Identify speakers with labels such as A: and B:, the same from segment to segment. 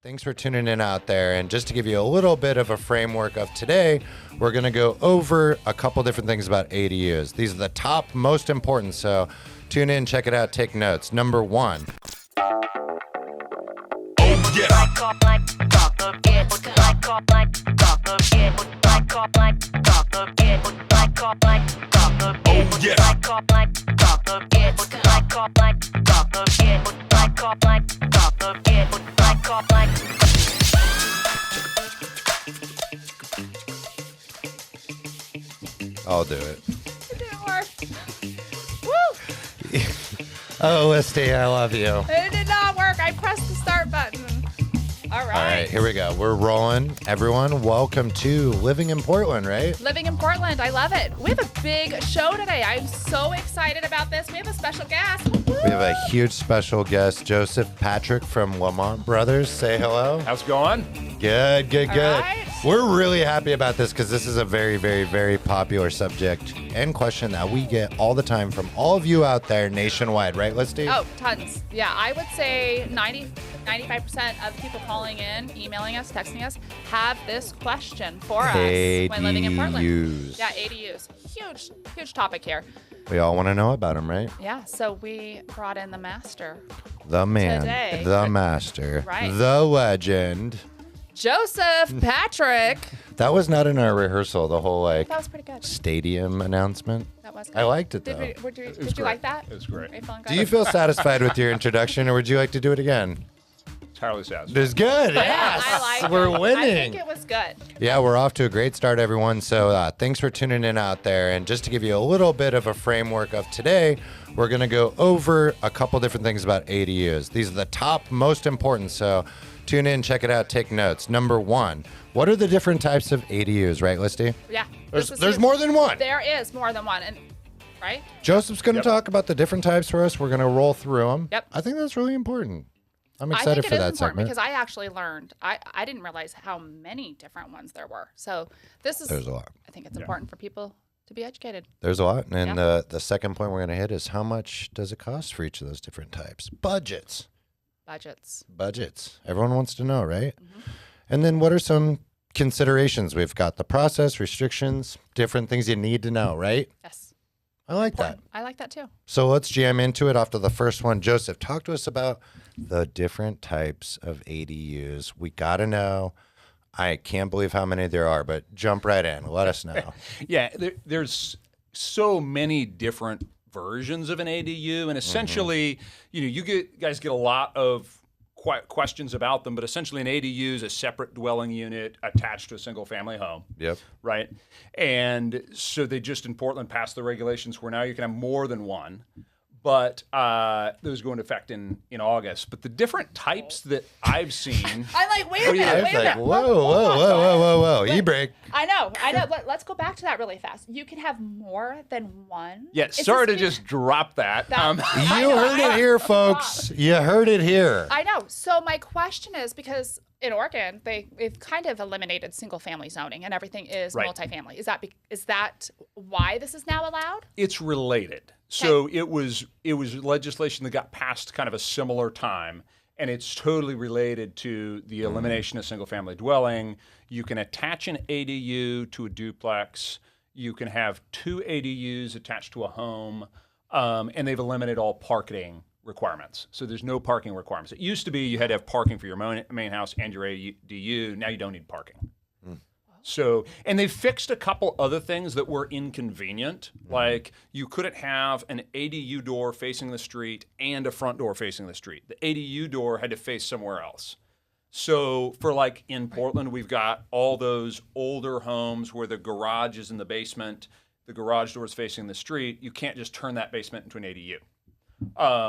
A: Thanks for tuning in out there. And just to give you a little bit of a framework of today, we're going to go over a couple different things about ADUs. These are the top most important. So tune in, check it out, take notes. Number one. I'll do it.
B: It didn't work. Woo!
A: Oh, Listy, I love you.
B: It did not work. I pressed the start button. All right.
A: All right, here we go. We're rolling. Everyone, welcome to Living in Portland, right?
B: Living in Portland. I love it. We have a big show today. I'm so excited about this. We have a special guest. Woo-hoo!
A: We have a huge special guest, Joseph Patrick from Lamont Brothers. Say hello.
C: How's it going?
A: Good.
B: All right.
A: We're really happy about this because this is a very, very, very popular subject and question that we get all the time from all of you out there nationwide, right, Listy?
B: Oh, tons. Yeah, I would say 95% of people calling in, emailing us, texting us, have this question for us when living in Portland.
A: ADUs.
B: Yeah, ADUs. Huge topic here.
A: We all want to know about them, right?
B: Yeah, so we brought in the master,
A: The man,
B: Today.
A: the master,
B: Right.
A: the legend.
B: Joseph Patrick.
A: That was not in our rehearsal, the whole
B: That was pretty good.
A: stadium announcement.
B: That was good.
A: I liked it,
B: Did
A: though.
B: you like that?
C: It was great.
B: Are you feeling good?
A: Do you feel satisfied with your introduction, or would you like to do it again?
C: Entirely satisfied.
A: It was good.
B: Yeah,
A: Yes.
B: I like
A: We're
B: it.
A: winning.
B: I think it was good.
A: Yeah, we're off to a great start, everyone. So thanks for tuning in out there. And just to give you a little bit of a framework of today, we're going to go over a couple different things about ADUs. These are the top most important. So tune in, check it out, take notes. Number one, what are the different types of ADUs, right, Listy?
B: Yeah.
A: There's more than one.
B: There is more than one, and right?
A: Joseph's going to talk about the different types for us. We're going to roll through them.
B: Yep.
A: I think that's really important. I'm
B: I
A: excited
B: think
A: for
B: it is
A: that
B: important
A: segment.
B: because I actually learned. I didn't realize how many different ones there were. So this is.
A: There's a lot.
B: I think it's important for people to be educated.
A: There's a lot. And
B: Yeah.
A: the second point we're going to hit is how much does it cost for each of those different types? Budgets.
B: Budgets.
A: Everyone wants to know, right?
B: Mm-hmm.
A: And then what are some considerations? We've got the process, restrictions, different things you need to know, right?
B: Yes.
A: I like that.
B: I like that too.
A: So let's jam into it after the first one. Joseph, talk to us about the different types of ADUs. We got to know. I can't believe how many there are, but jump right in. Let us know.
C: Yeah, there's so many different versions of an ADU, and essentially, you guys get a lot of questions about them, but essentially an ADU is a separate dwelling unit attached to a single family home.
A: Yep.
C: Right? And so they just in Portland passed the regulations where now you can have more than one, but those go into effect in August. But the different types that I've seen.
B: I like. Wait a
A: I
B: minute.
A: was
B: Wait a
A: like,
B: minute.
A: whoa. E-break.
B: I know. Let's go back to that really fast. You can have more than one.
C: Yeah,
B: Is
C: sorry to
B: this
C: just drop that.
A: You heard it here, folks. You heard it here.
B: I know. So my question is because in Oregon they've kind of eliminated single family zoning and everything is
C: Right.
B: multifamily. Is that why this is now allowed?
C: It's related. So it was legislation that got passed kind of a similar time, and it's totally related to the elimination of single-family dwelling. You can attach an ADU to a duplex. You can have two ADUs attached to a home, and they've eliminated all parking requirements. So there's no parking requirements. It used to be you had to have parking for your main house and your ADU. Now you don't need parking. So, and they've fixed a couple other things that were inconvenient. Like you couldn't have an ADU door facing the street and a front door facing the street. The ADU door had to face somewhere else. So for like in Portland, we've got all those older homes where the garage is in the basement, the garage door is facing the street. You can't just turn that basement into an ADU.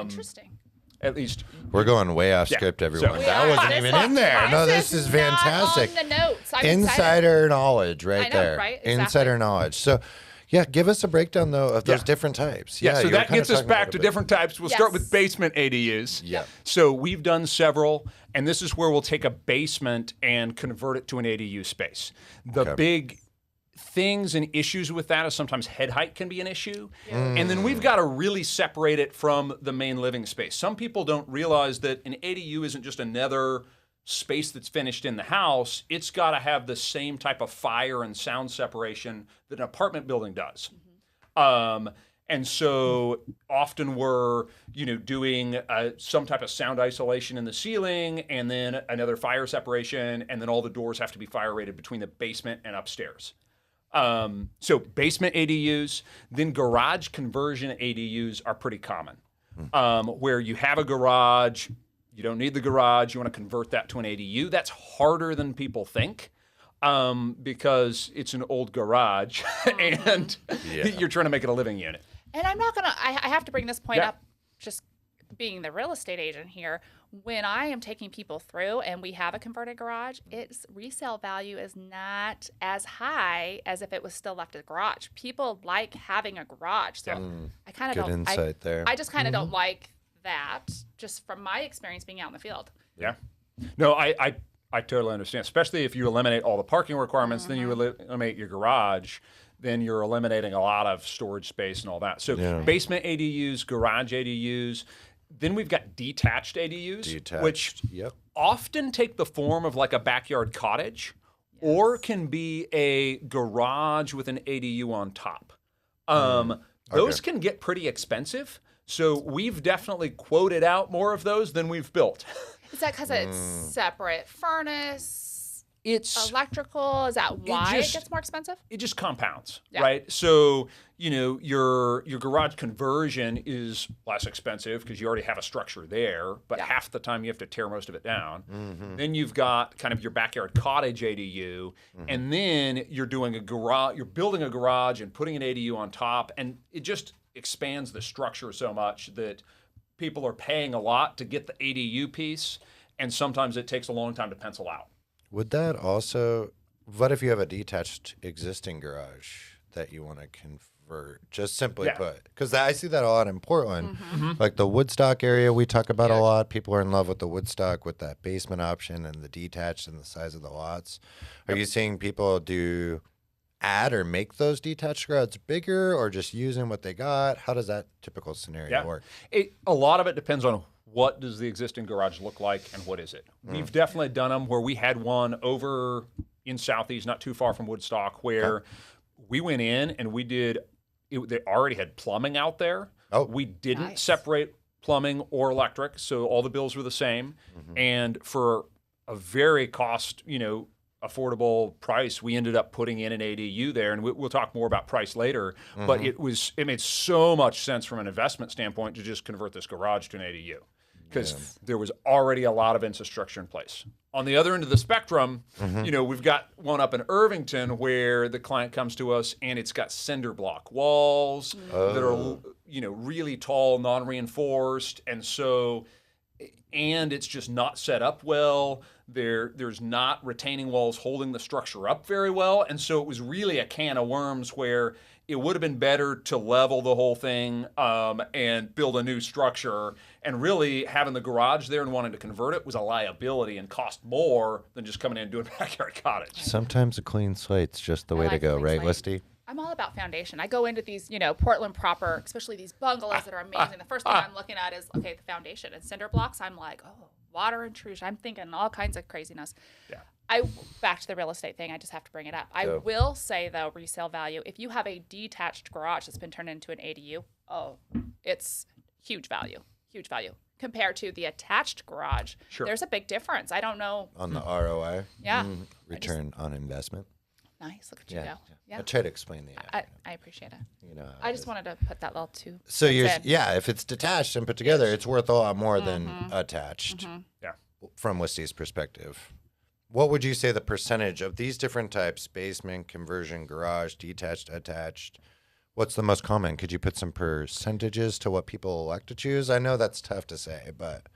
B: Interesting.
C: At least
A: We're going way off script, everyone.
C: So-
A: That wasn't even in there. No, this is fantastic.
B: Not on the notes. I'm
A: Insider knowledge right
B: I know,
A: there.
B: right? Exactly.
A: Insider knowledge. So, yeah, give us a breakdown, though, of those
C: Yeah.
A: different types.
C: Yeah, so
A: you were
C: that
A: kinda
C: gets us
A: talking about
C: back
A: it
C: to
A: a bit.
C: different types. We'll start with
B: Yes.
C: basement ADUs.
A: Yeah.
C: So we've done several, and this is where we'll take a basement and convert it to an ADU space. The
A: Okay.
C: big things and issues with that is sometimes head height can be an issue. And then we've got to really separate it from the main living space. Some people don't realize that an ADU isn't just another space that's finished in the house, it's got to have the same type of fire and sound separation that an apartment building does. And so often we're, doing some type of sound isolation in the ceiling, and then another fire separation, and then all the doors have to be fire rated between the basement and upstairs. So basement ADUs, then garage conversion ADUs are pretty common, where you have a garage, you don't need the garage, you want to convert that to an ADU. That's harder than people think. Because it's an old garage and you're trying to make it a living unit.
B: And I'm not gonna. I have to bring this point up, just being the real estate agent here. When I am taking people through and we have a converted garage, its resale value is not as high as if it was still left as a garage. People like having a garage, so I kind of
A: Good
B: don't.
A: insight there.
B: I just kind of don't like that, just from my experience being out in the field.
C: Yeah. No, I totally understand, especially if you eliminate all the parking requirements, then you eliminate your garage, then you're eliminating a lot of storage space and all that. So basement ADUs, garage ADUs, then we've got detached ADUs, which often take the form of like a backyard cottage or can be a garage with an ADU on top. Those can get pretty expensive. So we've definitely quoted out more of those than we've built.
B: Is that because it's separate furnace?
C: It's
B: electrical. Is that why it gets more expensive?
C: It just compounds, right? So your garage conversion is less expensive because you already have a structure there, but half the time you have to tear most of it down. Then you've got kind of your backyard cottage ADU, and then you're doing a garage. You're building a garage and putting an ADU on top, and it just expands the structure so much that people are paying a lot to get the ADU piece, and sometimes it takes a long time to pencil out.
A: Would that also, what if you have a detached existing garage that you want to convert, just simply put? Because I see that a lot in Portland. Like the Woodstock area we talk about a lot. People are in love with the Woodstock with that basement option and the detached and the size of the lots. Are you seeing people add or make those detached garages bigger, or just using what they got? How does that typical scenario work?
C: A lot of it depends on what does the existing garage look like and what is it. We've definitely done them where we had one over in Southeast, not too far from Woodstock, where we went in and we did it. They already had plumbing out there. We didn't separate plumbing or electric, so all the bills were the same. And for a very affordable price, we ended up putting in an ADU there, and we'll talk more about price later. But it made so much sense from an investment standpoint to just convert this garage to an ADU because there was already a lot of infrastructure in place. On the other end of the spectrum, we've got one up in Irvington where the client comes to us and it's got cinder block walls that are really tall, non-reinforced, and it's just not set up well. There's not retaining walls holding the structure up very well. And so it was really a can of worms where it would have been better to level the whole thing and build a new structure. And really having the garage there and wanting to convert it was a liability and cost more than just coming in and doing a backyard cottage.
A: Sometimes a clean slate's just the way to go, right, Listy?
B: I'm all about foundation. I go into these, Portland proper, especially these bungalows that are amazing. The first thing I'm looking at is, the foundation. And cinder blocks, I'm like, water intrusion. I'm thinking all kinds of craziness. Yeah. Back to the real estate thing, I just have to bring it up. I will say, though, resale value, if you have a detached garage that's been turned into an ADU, it's huge value compared to the attached garage. Sure. There's a big difference. I don't know.
A: On the ROI?
B: Yeah.
A: Return on investment?
B: Nice. Look at you go.
A: Yeah. I try to explain the
B: I appreciate it. I just wanted to put that little too.
A: So if it's detached and put together, it's worth a lot more than attached.
C: Yeah.
A: From Wisty's perspective. What would you say the percentage of these different types, basement, conversion, garage, detached, attached, what's the most common? Could you put some percentages to what people elect to choose? I know that's tough to say, but...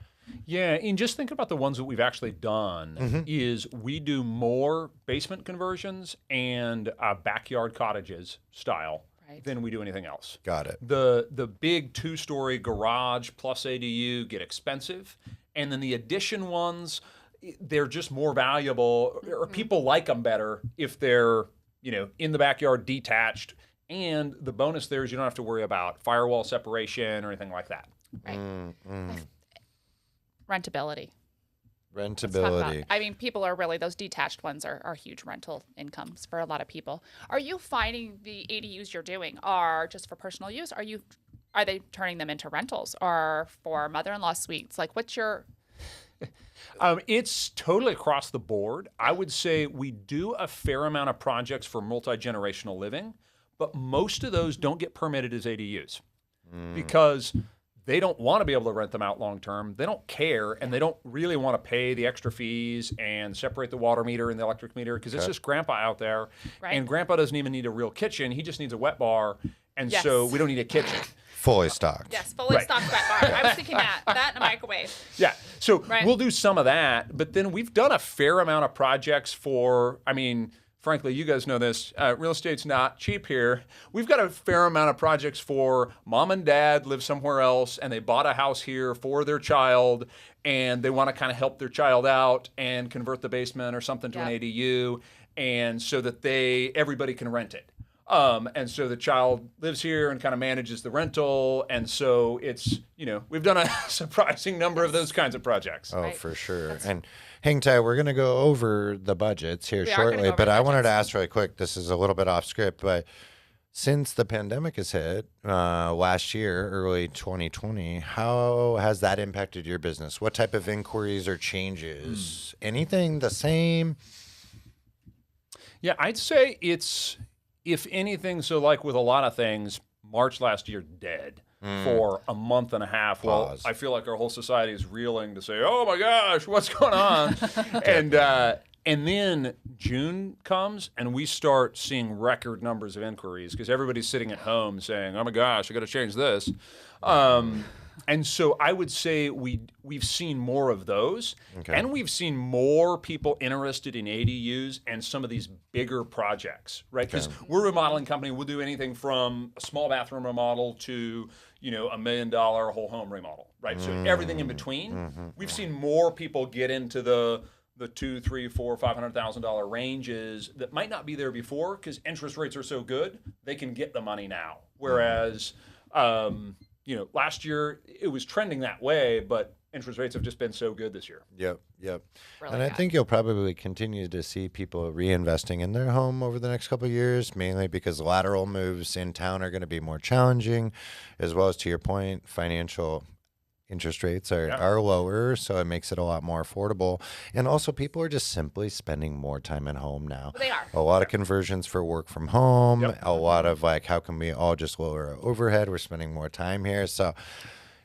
C: Yeah, and just think about the ones that we've actually done is we do more basement conversions and backyard cottages style than we do anything else.
A: Got it.
C: The big 2-story garage plus ADU get expensive, and then the addition ones, they're just more valuable, or people like them better if they're in the backyard detached. And the bonus there is you don't have to worry about firewall separation or anything like that.
B: Right. Rentability. Let's talk about
A: Rentability.
B: it. I mean, people are really, those detached ones are huge rental incomes for a lot of people. Are you finding the ADUs you're doing are just for personal use? Are they turning them into rentals or for mother-in-law suites? Like, what's your...
C: It's totally across the board. I would say we do a fair amount of projects for multi-generational living, but most of those don't get permitted as ADUs because they don't want to be able to rent them out long term. They don't care, and they don't really want to pay the extra fees and separate the water meter and the electric meter because it's just grandpa out there, and grandpa doesn't even need a real kitchen. He just needs a wet bar, and so we don't need a kitchen.
A: Fully stocked.
B: Yes, fully stocked wet bar. I was thinking that in a microwave.
C: Yeah, so we'll do some of that, but then we've done a fair amount of projects for, I mean, frankly, you guys know this, real estate's not cheap here. We've got a fair amount of projects for mom and dad live somewhere else, and they bought a house here for their child, and they want to kind of help their child out and convert the basement or something to an ADU, and so that everybody can rent it. And so the child lives here and kind of manages the rental. And so it's, we've done a surprising number of those kinds of projects.
A: Oh, for sure. And hang tight, we're going to go over the budgets here shortly. But I wanted to ask really quick, this is a little bit off script, but since the pandemic has hit last year, early 2020, how has that impacted your business? What type of inquiries or changes? Anything the same?
C: Yeah, I'd say it's, if anything, so like with a lot of things, March last year dead for a month and a half. Well, I feel like our whole society is reeling to say, oh my gosh, what's going on? And then June comes and we start seeing record numbers of inquiries because everybody's sitting at home saying, oh my gosh, I got to change this. And so I would say we've seen more of those, and we've seen more people interested in ADUs and some of these bigger projects, right? Because we're a remodeling company. We'll do anything from a small bathroom remodel to, $1 million whole home remodel, right? So everything in between. We've seen more people get into the $200,000, $300,000, $400,000, $500,000 ranges that might not be there before because interest rates are so good they can get the money now. Whereas last year it was trending that way, but interest rates have just been so good this year.
A: Yep.
B: Really
A: And I
B: bad.
A: think you'll probably continue to see people reinvesting in their home over the next couple of years, mainly because lateral moves in town are going to be more challenging, as well as, to your point, financial interest rates are lower, so it makes it a lot more affordable. And also, people are just simply spending more time at home now.
B: They are.
A: A lot of conversions for work from home, a lot of how can we all just lower our overhead? We're spending more time here. So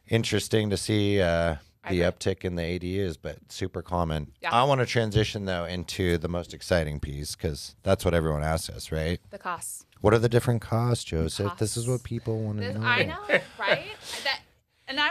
A: interesting to see the uptick in the ADUs, but super common.
B: Yeah.
A: I want to transition, though, into the most exciting piece because that's what everyone asks us, right?
B: The costs.
A: What are the different costs, Joseph? This is what people want to know.
B: I know, right?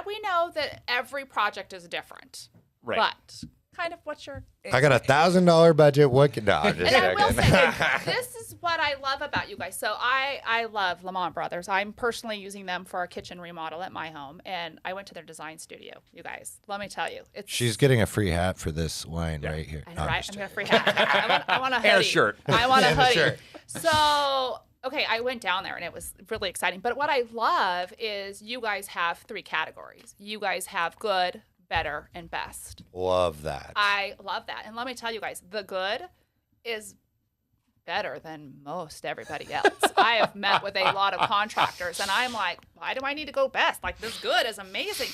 B: We know that every project is different.
C: Right.
B: But kind of what's your...
A: I got $1,000 budget. What can... No, I'm just
B: And I will
A: joking.
B: say, this is what I love about you guys. So I love Lamont Brothers. I'm personally using them for a kitchen remodel at my home. And I went to their design studio, you guys. Let me tell you.
A: She's getting a free hat for this line right here.
B: I
A: No,
B: know,
A: I'm
B: right?
A: just
B: I'm going to free hat. I want a hoodie.
C: And a shirt.
B: I want a
A: And a
B: hoodie.
A: shirt.
B: So... Okay, I went down there and it was really exciting. But what I love is you guys have 3 categories. You guys have good, better, and best.
A: Love that.
B: I love that. And let me tell you guys, the good is better than most everybody else. I have met with a lot of contractors and I'm like, why do I need to go best? Like, this good is amazing.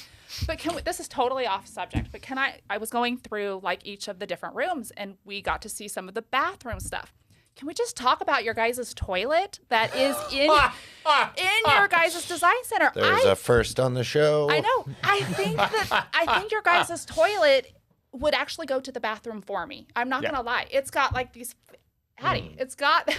B: But this is totally off subject, but I was going through like each of the different rooms and we got to see some of the bathroom stuff. Can we just talk about your guys' toilet that is in your guys' design center?
A: There's a first on the show.
B: I know. I think your guys' toilet would actually go to the bathroom for me. I'm not gonna lie. It's got like these. Hattie, it's got.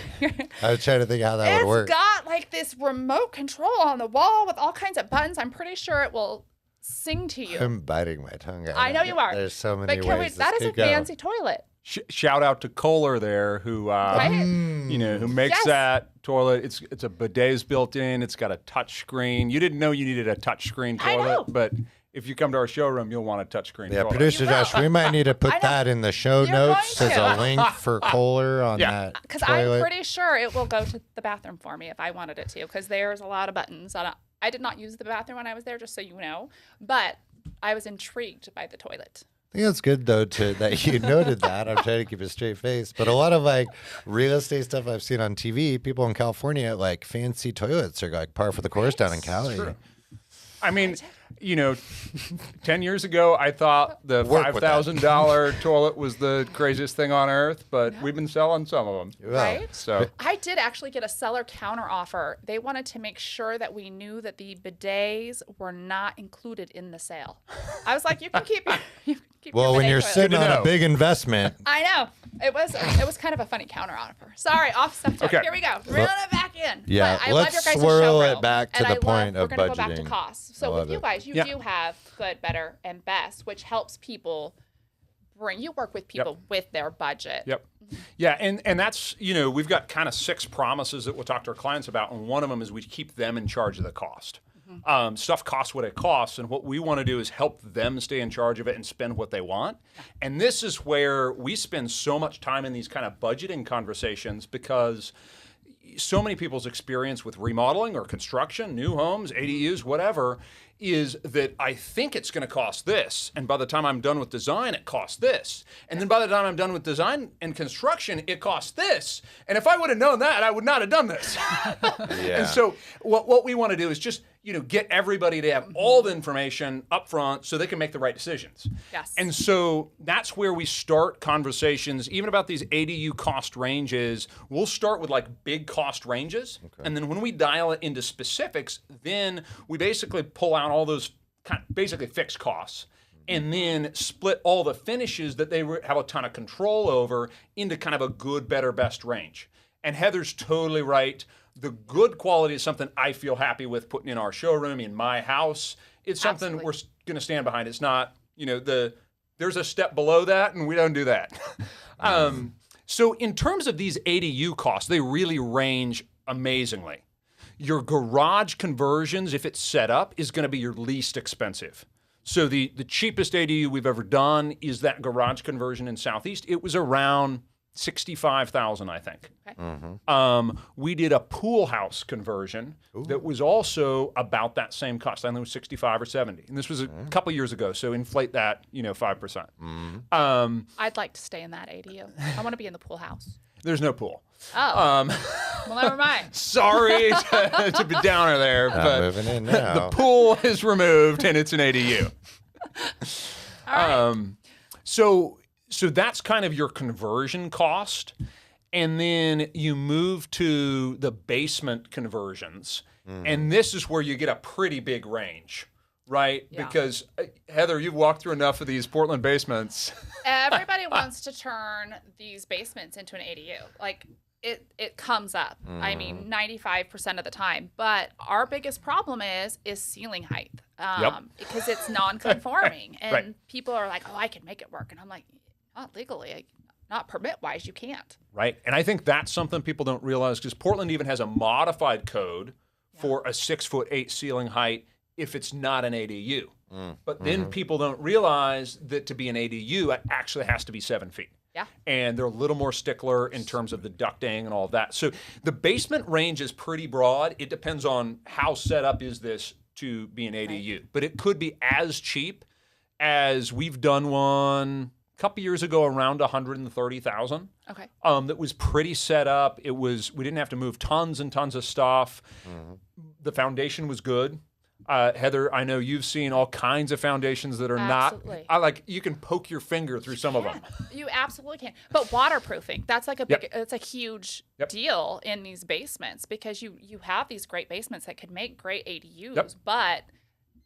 A: I was trying to think how that would work.
B: It's got like this remote control on the wall with all kinds of buttons. I'm pretty sure it will sing to you.
A: I'm biting my tongue.
B: I know you are.
A: There's so many ways.
B: That is a fancy toilet.
C: Shout out to Kohler there, who who makes that toilet. It's a bidet's built in. It's got a touch screen. You didn't know you needed a touch screen toilet, but if you come to our showroom, you'll want a touch screen toilet.
A: Producer Josh, we might need to put that in the show notes as a link for Kohler on that
B: Because
A: toilet.
B: I'm pretty sure it will go to the bathroom for me if I wanted it to, because there's a lot of buttons. I did not use the bathroom when I was there, just so you know, but I was intrigued by the toilet.
A: think that's good though that you noted that. I'm trying to keep a straight face, but a lot of like real estate stuff I've seen on TV, people in California like fancy toilets are like par for the course down in Cali.
C: True. I mean, 10 years ago, I thought the $5,000 toilet was the craziest thing on earth, but we've been selling some of them.
B: Right?
C: So
B: I did actually get a seller counter offer. They wanted to make sure that we knew that the bidets were not included in the sale. I was like, you can keep your
A: Well, when
B: bidet
A: you're
B: toilet.
A: sitting on a big investment,
B: I know. It was kind of a funny counter offer. Sorry, off subject.
C: Okay.
B: Here we go. Reel it back in.
A: Yeah,
B: But I love
A: let's
B: your guys'
A: swirl
B: showroom,
A: it back to
B: and
A: the point of
B: we're gonna go back to
A: budgeting.
B: costs.
A: I
B: So
A: love
B: with you
A: it.
B: guys, you do have good, better, and best, which helps people you work with people with their budget.
C: Yep. Yeah, and that's, we've got kind of 6 promises that we'll talk to our clients about, and one of them is we keep them in charge of the cost. Stuff costs what it costs, and what we want to do is help them stay in charge of it and spend what they want. And this is where we spend so much time in these kind of budgeting conversations, because so many people's experience with remodeling or construction, new homes, ADUs, whatever, is that I think it's going to cost this, and by the time I'm done with design, it costs this, and then by the time I'm done with design and construction, it costs this, and if I would have known that, I would not have done this. And so what we want to do is just get everybody to have all the information up front so they can make the right decisions.
B: Yes.
C: And so that's where we start conversations, even about these ADU cost ranges. We'll start with like big cost ranges. And then when we dial it into specifics, then we basically pull out all those basically fixed costs and then split all the finishes that they have a ton of control over into kind of a good, better, best range. And Heather's totally right. The good quality is something I feel happy with putting in our showroom, in my house. It's something we're going to stand behind. It's not, there's a step below that, and we don't do that. So in terms of these ADU costs, they really range amazingly. Your garage conversions, if it's set up, is going to be your least expensive. So the cheapest ADU we've ever done is that garage conversion in Southeast. It was around $65,000, I think. Okay. We did a pool house conversion that was also about that same cost. I think it was 65 or 70, and this was a couple years ago. So inflate that, 5%.
B: I'd like to stay in that ADU. I want to be in the pool house.
C: There's no pool.
B: Oh. Well, never mind.
C: Sorry to be downer there, but
A: moving in now.
C: The pool is removed and it's an ADU.
B: All right.
C: So that's kind of your conversion cost. And then you move to the basement conversions. And this is where you get a pretty big range, right?
B: Yeah.
C: Because, Heather, you've walked through enough of these Portland basements.
B: Everybody wants to turn these basements into an ADU. Like, it comes up. I mean, 95% of the time. But our biggest problem is ceiling height. Because it's non-conforming. And
C: Right.
B: people are like, oh, I can make it work. And I'm like, not legally. Not permit-wise, you can't.
C: Right. And I think that's something people don't realize, because Portland even has a modified code for a 6'8" ceiling height if it's not an ADU. But then people don't realize that to be an ADU, it actually has to be 7 feet.
B: Yeah.
C: And they're a little more stickler in terms of the ducting and all of that. So the basement range is pretty broad. It depends on how set up is this to be an ADU. Right. But it could be as cheap as we've done one a couple years ago around $130,000.
B: Okay.
C: That was pretty set up. We didn't have to move tons and tons of stuff. The foundation was good. Heather, I know you've seen all kinds of foundations that are
B: Absolutely.
C: not. You can poke your finger through some of them.
B: You absolutely can. But waterproofing, that's like it's a huge
C: Yep.
B: deal in these basements, because you have these great basements that could make great ADUs,
C: Yep.
B: but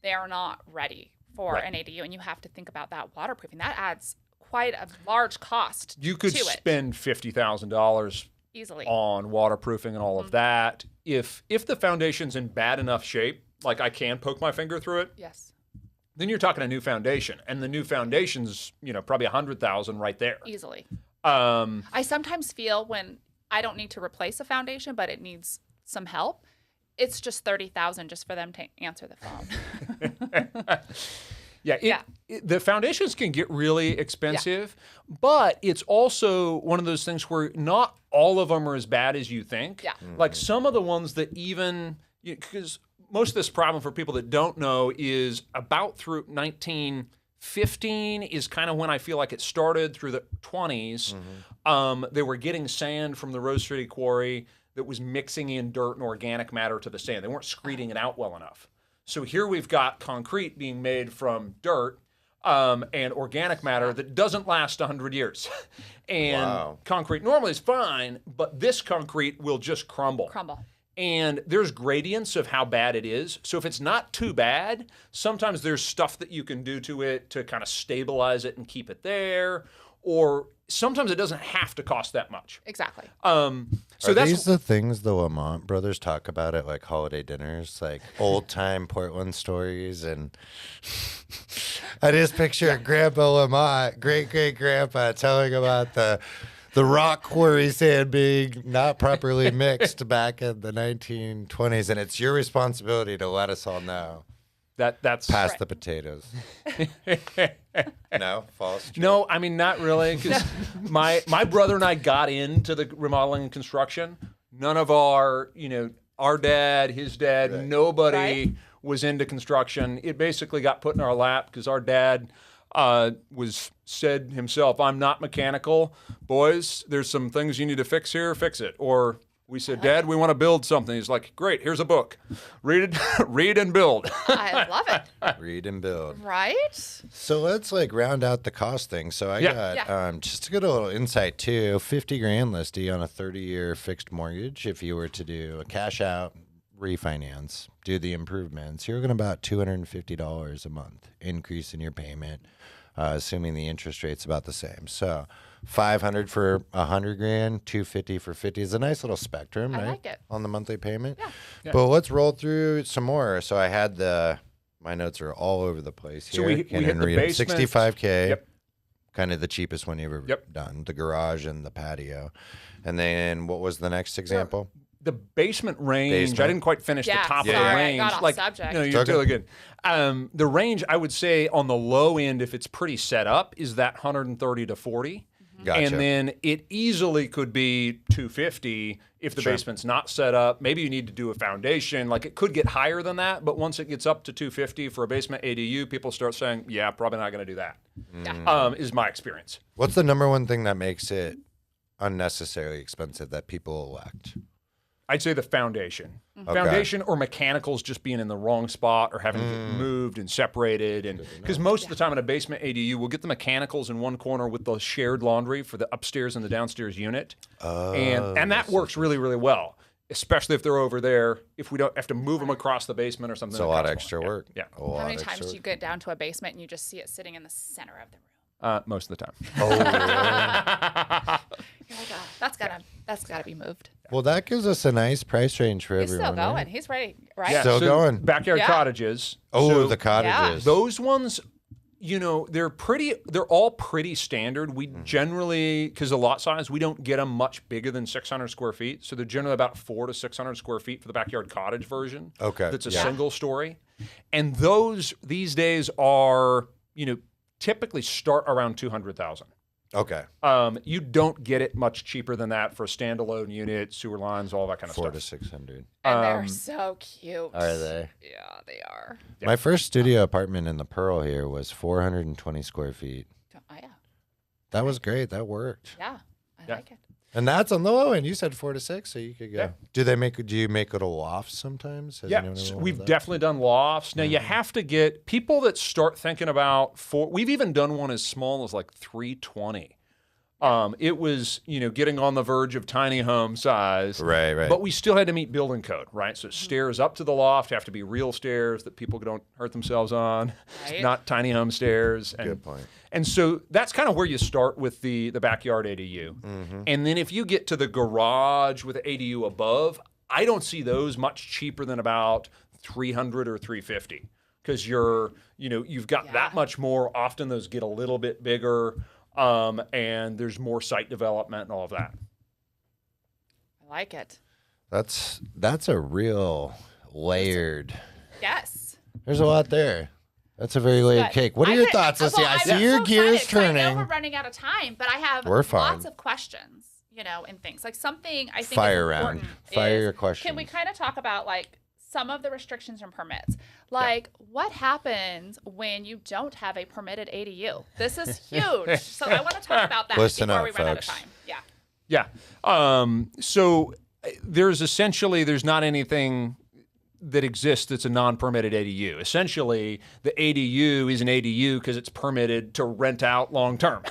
B: they're not ready for
C: Right.
B: an ADU. And you have to think about that waterproofing. That adds quite a large cost
C: You could
B: to it.
C: spend $50,000
B: Easily.
C: on waterproofing and all of that. If the foundation's in bad enough shape, like I can poke my finger through it,
B: Yes.
C: then you're talking a new foundation, and the new foundation's probably $100,000 right there.
B: Easily.
C: Um,
B: I sometimes feel when I don't need to replace a foundation, but it needs some help, it's just $30,000 just for them to answer the phone.
C: The foundations can get really expensive, but it's also one of those things where not all of them are as bad as you think.
B: Yeah.
C: Like some of the ones that because most of this problem for people that don't know is about through 15 is kind of when I feel like it started through the 20s. They were getting sand from the Rose City quarry that was mixing in dirt and organic matter to the sand. They weren't screeding it out well enough. So here we've got concrete being made from dirt and organic matter that doesn't last 100 years. And concrete normally is fine, but this concrete will just crumble. And there's gradients of how bad it is. So if it's not too bad, sometimes there's stuff that you can do to it to kind of stabilize it and keep it there. Or sometimes it doesn't have to cost that much.
B: Exactly.
A: So are these the things the Lamont brothers talk about at like holiday dinners, like old time Portland stories? And I just picture Grandpa Lamont, great grandpa, telling about the rock quarry sand being not properly mixed back in the 1920s, and it's your responsibility to let us all know.
C: That's
A: pass the potatoes. No, false. True.
C: No, I mean not really, because my brother and I got into the remodeling and construction. None of our dad, his dad, nobody was into construction. It basically got put in our lap because our dad said himself, "I'm not mechanical. Boys, there's some things you need to fix here, fix it." Or we said, "Dad, we want to build something." He's like, "Great, here's a book. Read it, read and build."
B: I love it.
A: Read and build.
B: Right?
A: So let's round out the cost thing. So I got, just to get a little insight too, 50 grand listy on a 30-year fixed mortgage. If you were to do a cash out refinance, do the improvements, you're looking about $250 a month increase in your payment, assuming the interest rate's about the same. So 500 for 100 grand, 250 for 50 is a nice little spectrum,
B: I
A: right?
B: like it.
A: On the monthly payment.
B: Yeah.
A: But let's roll through some more. So I had my notes are all over the place here.
C: So we hit the basement.
A: 65K.
C: Yep.
A: Kind of the cheapest one you've ever done. The garage and the patio. And then what was the next example?
C: The basement range. I didn't quite finish the top of the range.
B: I got off subject.
C: No, you're totally good. The range, I would say, on the low end, if it's pretty set up, is that 130 to 40.
A: Gotcha.
C: And then it easily could be 250 if the basement's not set up. Maybe you need to do a foundation. Like it could get higher than that, but once it gets up to 250 for a basement ADU, people start saying, "Yeah, probably not going to do that." Is my experience.
A: What's the number one thing that makes it unnecessarily expensive that people elect?
C: I'd say the foundation.
A: Okay.
C: Foundation or mechanicals just being in the wrong spot or having to get moved and separated. And because most of the time in a basement ADU, we'll get the mechanicals in one corner with the shared laundry for the upstairs and the downstairs unit. And that works really, really well, especially if they're over there. If we don't have to move them across the basement or something.
A: It's a lot of extra work.
C: Yeah.
B: How many times do you get down to a basement and you just see it sitting in the center of the room?
C: Most of the time.
A: Oh, really?
B: You're like, that's gotta be moved.
A: Well, that gives us a nice price range for
B: He's
A: everyone.
B: still going.
A: Right?
B: He's ready, right?
C: Yeah,
A: Still going.
C: Backyard cottages.
A: Oh,
C: So
A: the cottages.
C: those ones, they're all pretty standard. We generally, because the lot size, we don't get them much bigger than 600 square feet. So they're generally about 400 to 600 square feet for the backyard cottage version.
A: Okay.
C: That's a single story. And those these days are, typically start around 200,000.
A: Okay.
C: You don't get it much cheaper than that for a standalone unit, sewer lines, all that kind of
A: 400
C: stuff.
A: to 600.
B: And they're so cute.
A: Are they?
B: Yeah, they are.
A: My first studio apartment in the Pearl here was 420 square feet.
B: Oh, yeah.
A: That was great. That worked.
B: Yeah, I like it.
A: And that's on the low end. You said 4 to 6, so you could go.
C: Yeah.
A: Do you make it a loft sometimes? Has anyone
C: So
A: ever
C: we've
A: done that?
C: definitely done lofts. Now you have to get people that start thinking about we've even done one as small as like 320. It was, getting on the verge of tiny home size.
A: Right.
C: But we still had to meet building code, right? So stairs up to the loft have to be real stairs that people don't hurt themselves on,
B: Right.
C: not tiny home stairs. And,
A: Good point.
C: And so that's kind of where you start with the backyard ADU. And then if you get to the garage with the ADU above, I don't see those much cheaper than about 300 or 350 because you've got that much more. Often those get a little bit bigger. And there's more site development and all of that.
B: I like it.
A: That's a real layered.
B: Yes.
A: There's a lot there. That's a very layered
B: Good.
A: cake. What are your thoughts, Leslie? I see your gears turning.
B: I know we're running out of time, but I have
A: We're fine.
B: lots of questions, and things. Like something I think
A: Fire
B: is
A: round.
B: important
A: Fire
B: is,
A: your questions.
B: Can we kind of talk about like some of the restrictions and permits. Like, what happens when you don't have a permitted ADU? This is huge. So I want to talk about that
A: Listen
B: before
A: up,
B: we run out of
A: folks.
B: time. Yeah.
C: Yeah. So there's not anything that exists that's a non-permitted ADU. Essentially, the ADU is an ADU because it's permitted to rent out long-term.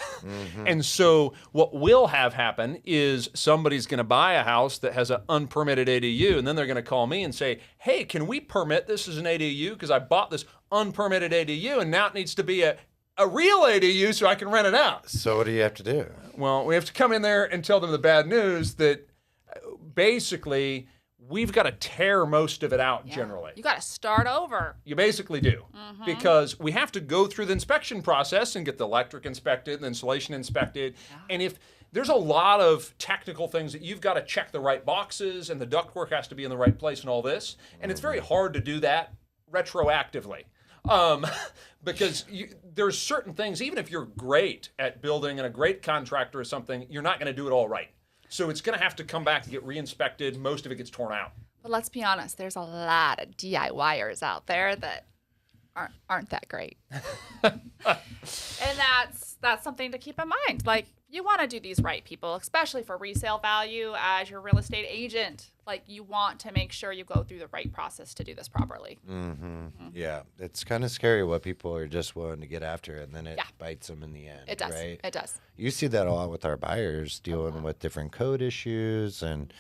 C: And so what will have happen is somebody's going to buy a house that has an unpermitted ADU, and then they're going to call me and say, hey, can we permit this as an ADU? Because I bought this unpermitted ADU, and now it needs to be a real ADU so I can rent it out.
A: So what do you have to do?
C: Well, we have to come in there and tell them the bad news that basically we've got to tear most of it out generally.
B: You got to start over.
C: You basically do, because we have to go through the inspection process and get the electric inspected, the insulation inspected. And if there's a lot of technical things that you've got to check the right boxes, and the ductwork has to be in the right place and all this, and it's very hard to do that retroactively. Because there's certain things, even if you're great at building and a great contractor or something, you're not going to do it all right. So it's going to have to come back and get re-inspected. Most of it gets torn out.
B: But let's be honest, there's a lot of DIYers out there that aren't that great. And that's something to keep in mind. Like, you want to do these right, people, especially for resale value as your real estate agent. Like, you want to make sure you go through the right process to do this properly.
A: Yeah, it's kind of scary what people are just willing to get after, and then it bites them in the end.
B: It does.
A: Right?
B: It does.
A: You see that a lot with our buyers dealing with different code issues, and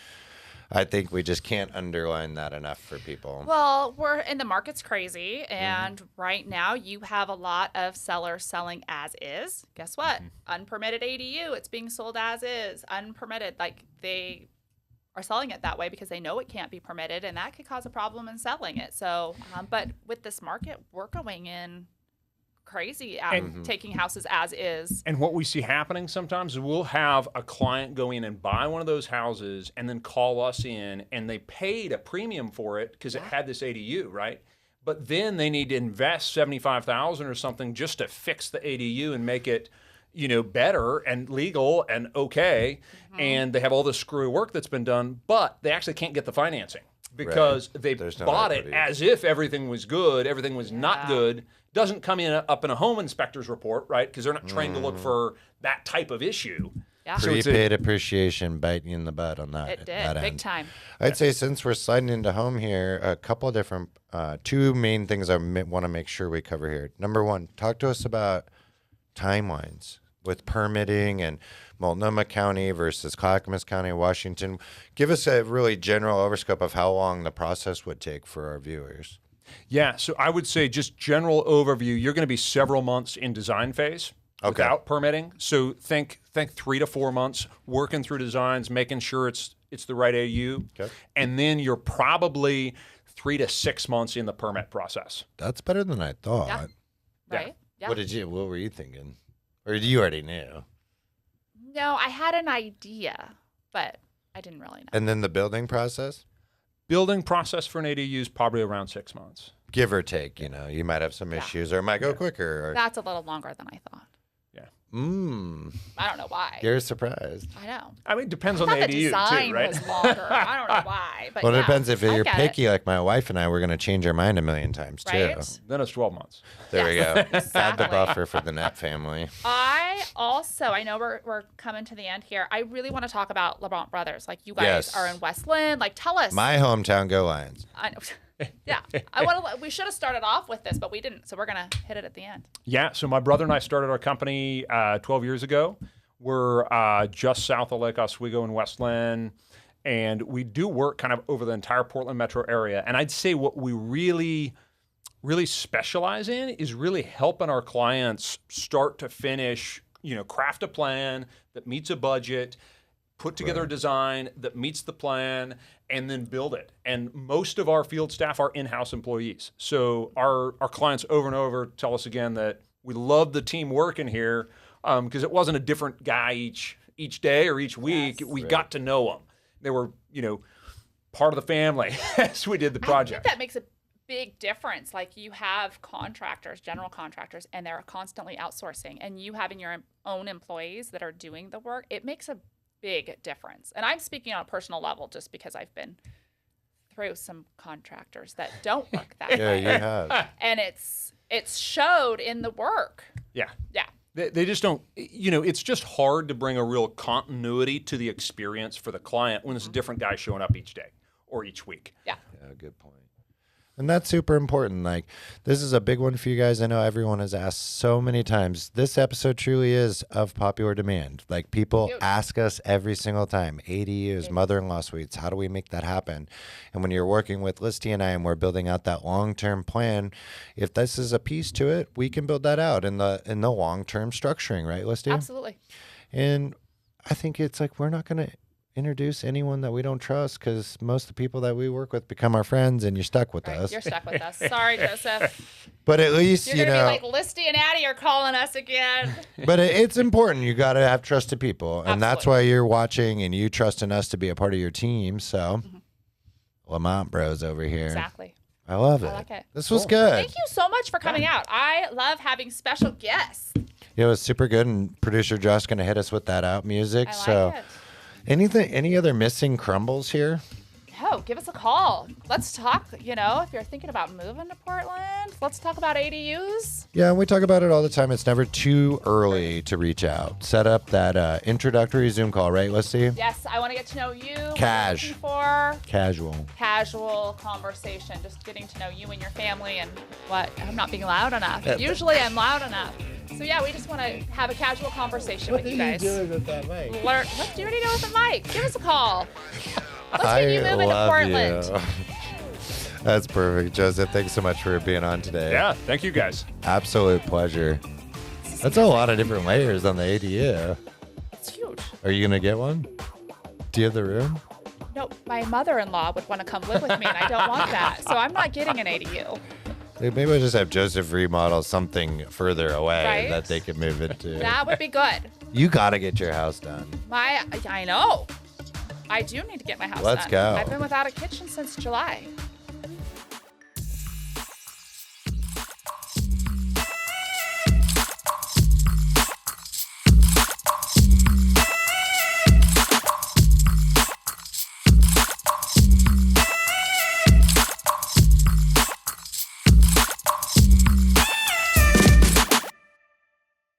A: I think we just can't underline that enough for people.
B: Well, the market's crazy, and right now you have a lot of sellers selling as is. Guess what? Unpermitted ADU, it's being sold as is, unpermitted. Like, they are selling it that way because they know it can't be permitted, and that could cause a problem in selling it. So, but with this market, we're going in crazy at taking houses as is.
C: And what we see happening sometimes is we'll have a client go in and buy one of those houses and then call us in, and they paid a premium for it because it had this ADU, right? But then they need to invest $75,000 or something just to fix the ADU and make it, better and legal and okay. And they have all this screwy work that's been done, but they actually can't get the financing because they bought it as if everything was good, everything was not good. Doesn't come up in a home inspector's report, right? Because they're not trained to look for that type of issue.
B: Yeah.
C: So
A: Prepaid appreciation biting in the butt on that.
B: It did,
A: that
B: big
A: end.
B: time.
A: I'd say since we're sliding into home here, a couple of different, two main things I want to make sure we cover here. Number one, talk to us about timelines with permitting and Multnomah County versus Clackamas County, Washington. Give us a really general overscope of how long the process would take for our viewers.
C: Yeah, so I would say just general overview, you're going to be several months in design phase without permitting. So think 3 to 4 months working through designs, making sure it's the right AU. Okay. And then you're probably 3 to 6 months in the permit process.
A: That's better than I thought.
B: Yeah. Right? Yeah.
A: What were you thinking? Or you already knew?
B: No, I had an idea, but I didn't really know.
A: And then the building process?
C: Building process for an ADU is probably around 6 months.
A: Give or take, you might have some issues or it might go quicker. Or...
B: That's a little longer than I thought.
C: Yeah.
B: I don't know why.
A: You're surprised.
B: I know.
C: I mean, it depends on the ADU
B: design
C: too, right?
B: was longer. I don't know why. But
A: Well, it depends if you're picky like my wife and I, we're going to change our mind a million times too.
B: Right?
C: Then it's 12 months.
A: There we go.
B: Exactly.
A: Add the buffer for the Net family.
B: I know we're coming to the end here. I really want to talk about LeBron Brothers. Like, you guys are in West Lynn. Like, tell us.
A: My hometown, go Lions.
B: I know. Yeah. We should have started off with this, but we didn't. So we're going to hit it at the end.
C: Yeah. So my brother and I started our company 12 years ago. We're just south of Lake Oswego in West Lynn, and we do work kind of over the entire Portland metro area. And I'd say what we really specialize in is really helping our clients start to finish, craft a plan that meets a budget, put together a design that meets the plan, and then build it. And most of our field staff are in-house employees. So our clients over and over tell us again that we love the team working here because it wasn't a different guy each day or each week. We got to know them. They were, part of the family as we did the project.
B: I think that makes a big difference. Like, you have contractors, general contractors, and they're constantly outsourcing. And you having your own employees that are doing the work, it makes a big difference. And I'm speaking on a personal level just because I've been through some contractors that don't work that
A: Yeah,
B: way.
A: you have.
B: And it's showed in the work.
C: Yeah.
B: Yeah.
C: They just don't, it's just hard to bring a real continuity to the experience for the client when it's a different guy showing up each day or each week.
B: Yeah.
A: Yeah, good point. And that's super important. Like, this is a big one for you guys. I know everyone has asked so many times. This episode truly is of popular demand. Like, people
B: Huge.
A: ask us every single time, ADUs, mother-in-law suites, how do we make that happen? And when you're working with Listy and I and we're building out that long-term plan, if this is a piece to it, we can build that out in the long-term structuring, right, Listy?
B: Absolutely.
A: And I think it's like, we're not going to introduce anyone that we don't trust, because most of the people that we work with become our friends, and you're stuck with
B: Right.
A: us.
B: You're stuck with us. Sorry, Joseph.
A: But at least,
B: You're
A: you
B: going to
A: know,
B: be like, Listy and Addie are calling us again.
A: but it's important. You got to have trusted people. And that's
B: Absolutely.
A: why you're watching and you trusting us to be a part of your team. So, Lamont Bros over here.
B: Exactly.
A: I love it.
B: I like it.
A: This was good.
B: Thank you so much for coming out. I love having special guests.
A: It was super good. And producer Josh going to hit us with that out music.
B: I like
A: So,
B: it.
A: any other missing crumbles here?
B: No, give us a call. Let's talk, if you're thinking about moving to Portland, let's talk about ADUs.
A: Yeah, and we talk about it all the time. It's never too early to reach out. Set up that introductory Zoom call, right? Let's see.
B: Yes, I want to get to know you. What
A: Cash.
B: you're looking for
A: Casual.
B: conversation, just getting to know you and your family and what. I'm not being loud enough. Usually I'm loud enough. So yeah, we just want to have a casual conversation with you guys.
A: with that mic?
B: What do you know with the mic? Give us a call. Let's get you moving to Portland.
A: You. That's perfect, Joseph. Thanks so much for being on today.
C: Yeah, thank you guys.
A: Absolute pleasure. That's a lot of different layers on the ADU.
B: It's huge.
A: Are you gonna get one? Do you have the room?
B: No, my mother-in-law would want to come live with me, and I don't want that. So I'm not getting an ADU.
A: Maybe we'll just have Joseph remodel something further away
B: Right?
A: that they can move into.
B: That would be good.
A: You gotta get your house done.
B: I know. I do need to get my house
A: Let's
B: done.
A: go.
B: I've been without a kitchen since July.